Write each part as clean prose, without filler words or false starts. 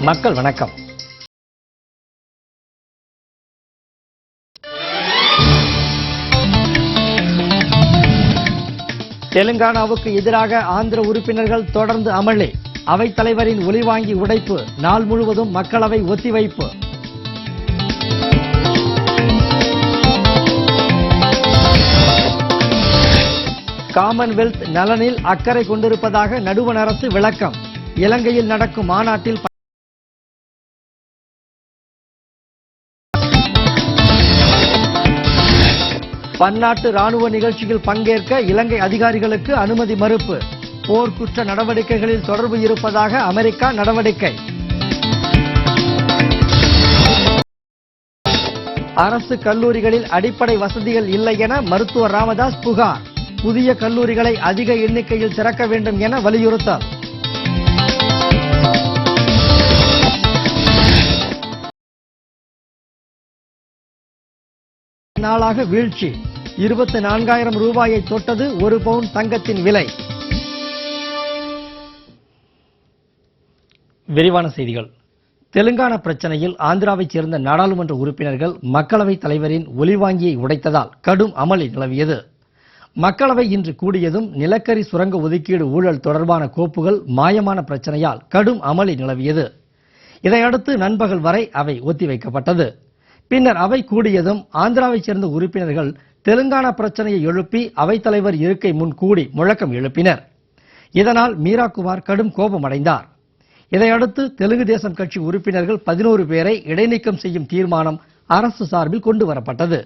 மக்கள் வணக்கம். தெலுங்கானாவுக்கு எதிராக ஆந்திர உறுப்பினர்கள் தொடர்ந்து அமளி. அவைத் தலைவரின் ஒலிவாங்கி உடைப்பு. நாள் முழுவதும் மக்களவை ஒத்திவைப்பு. காமன்வெல்த் நலனில் அக்கறை கொண்டிருப்பதாக நடுவண் அரசு விளக்கம். இலங்கையில் நடக்கும் மாநாட்டில் பன்னாட்டு ராணுவ நிகழ்ச்சியில் பங்கேற்க இலங்கை அதிகாரிகளுக்கு அனுமதி மறுப்பு. போர்க்குற்ற நடவடிக்கைகளில் தொடர்பு இருப்பதாக அமெரிக்கா நடவடிக்கை. அரசு கல்லூரிகளில் அடிப்படை வசதிகள் இல்லை என மருத்துவர் ராமதாஸ் புகார். புதிய கல்லூரிகளை அதிக எண்ணிக்கையில் திறக்க வேண்டும் என வலியுறுத்தல். நாளாக வீழ்ச்சி. 24,000 ரூபாயை தொட்டது ஒரு பவுன் தங்கத்தின் விலை. விரிவான செய்திகள். தெலுங்கானா பிரச்சனையில் ஆந்திராவைச் சேர்ந்த நாடாளுமன்ற உறுப்பினர்கள் மக்களவைத் தலைவரின் ஒலிவாங்கியை உடைத்ததால் கடும் அமளி நிலவியது. மக்களவை இன்று கூடியதும் நிலக்கரி சுரங்க ஒதுக்கீடு ஊழல் தொடர்பான கோப்புகள் மாயமான பிரச்சனையால் கடும் அமளி நிலவியது. இதையடுத்து நண்பகல் வரை அவை ஒத்திவைக்கப்பட்டது. பின்னர் அவை கூடியதும் ஆந்திராவைச் சேர்ந்த உறுப்பினர்கள் தெலுங்கானா பிரச்சனையை எழுப்பி அவைத்தலைவர் இருக்கை முன் கூடி முழக்கம் எழுப்பினர். இதனால் மீரா குமார் கடும் கோபமடைந்தார். இதையடுத்து தெலுங்கு தேசம் கட்சி உறுப்பினர்கள் 11 பேரை இடைநீக்கம் செய்யும் தீர்மானம் அரசு சார்பில் கொண்டு வரப்பட்டது.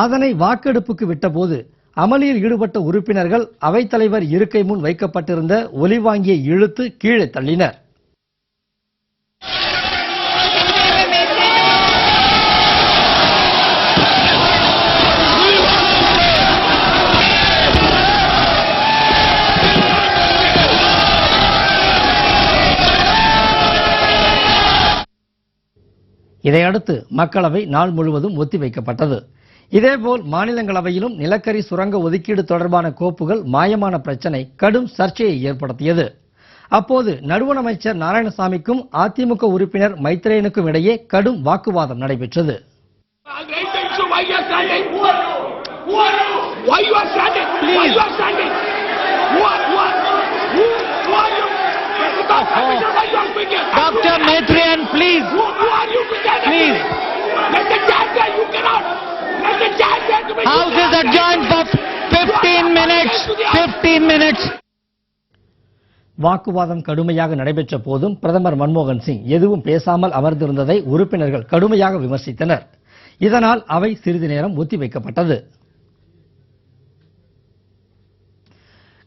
அதனை வாக்கெடுப்புக்கு விட்டபோது அமளியில் ஈடுபட்ட உறுப்பினர்கள் அவைத்தலைவர் இருக்கை முன் வைக்கப்பட்டிருந்த ஒலிவாங்கியை இழுத்து கீழே தள்ளினர். இதையடுத்து மக்களவை நாள் முழுவதும் ஒத்திவைக்கப்பட்டது. இதேபோல் மாநிலங்களவையிலும் நிலக்கரி சுரங்க ஒதுக்கீடு தொடர்பான கோப்புகள் மாயமான பிரச்சனை கடும் சர்ச்சையை ஏற்படுத்தியது. அப்போது நடுவண் அமைச்சர் நாராயணசாமிக்கும் அதிமுக உறுப்பினர் மைத்ரேயனுக்கும் இடையே கடும் வாக்குவாதம் நடைபெற்றது. Dr. Maitryan, please. Please. House is adjourned for 15 minutes. 15 minutes. வாக்குவாதம் கடுமையாக நடைபெற்ற போதும் பிரதமர் மன்மோகன் சிங் எதுவும் பேசாமல் அமர்ந்திருந்ததை உறுப்பினர்கள் கடுமையாக விமர்சித்தனர். இதனால் அவை சிறிது நேரம் ஒத்திவைக்கப்பட்டது.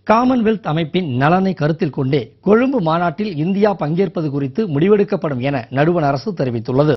காமன்வெல்த் அமைப்பின் நலனை கருத்தில் கொண்டே கொழும்பு மாநாட்டில் இந்தியா பங்கேற்பது குறித்து முடிவெடுக்கப்படும் என நடுவண் அரசு தெரிவித்துள்ளது.